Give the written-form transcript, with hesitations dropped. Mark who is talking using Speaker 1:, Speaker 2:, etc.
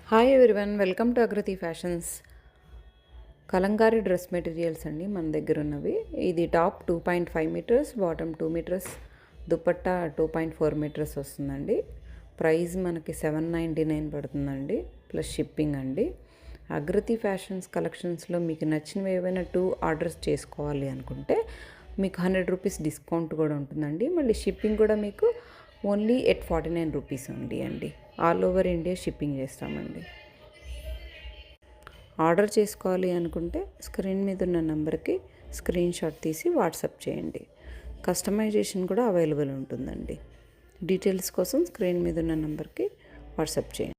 Speaker 1: Hi everyone, welcome to Agrati fashions. Kalamkari dress materials అండి మన దగ్గర ఉన్నవి. ఇది top 2.5 metres, bottom 2 metres, dupatta 2.4 metres వస్తుందండి. ప్రైస్ మనకి 799 పడుతుందండి, ప్లస్ షిప్పింగ్ అండి. అగ్రతి ఫ్యాషన్స్ కలెక్షన్స్లో మీకు నచ్చినవి ఏవైనా 2 ఆర్డర్స్ చేసుకోవాలి అనుకుంటే మీకు 100 రూపీస్ డిస్కౌంట్ కూడా ఉంటుందండి. మళ్ళీ షిప్పింగ్ కూడా మీకు ఓన్లీ 49 రూపీస్ ఉంది అండి. ఆల్ ఓవర్ ఇండియా షిప్పింగ్ చేస్తామండి. ఆర్డర్ చేసుకోవాలి అనుకుంటే స్క్రీన్ మీద ఉన్న నెంబర్కి స్క్రీన్ షాట్ తీసి వాట్సాప్ చేయండి. కస్టమైజేషన్ కూడా అవైలబుల్ ఉంటుందండి. డీటెయిల్స్ కోసం స్క్రీన్ మీద ఉన్న నెంబర్కి వాట్సాప్ చేయండి.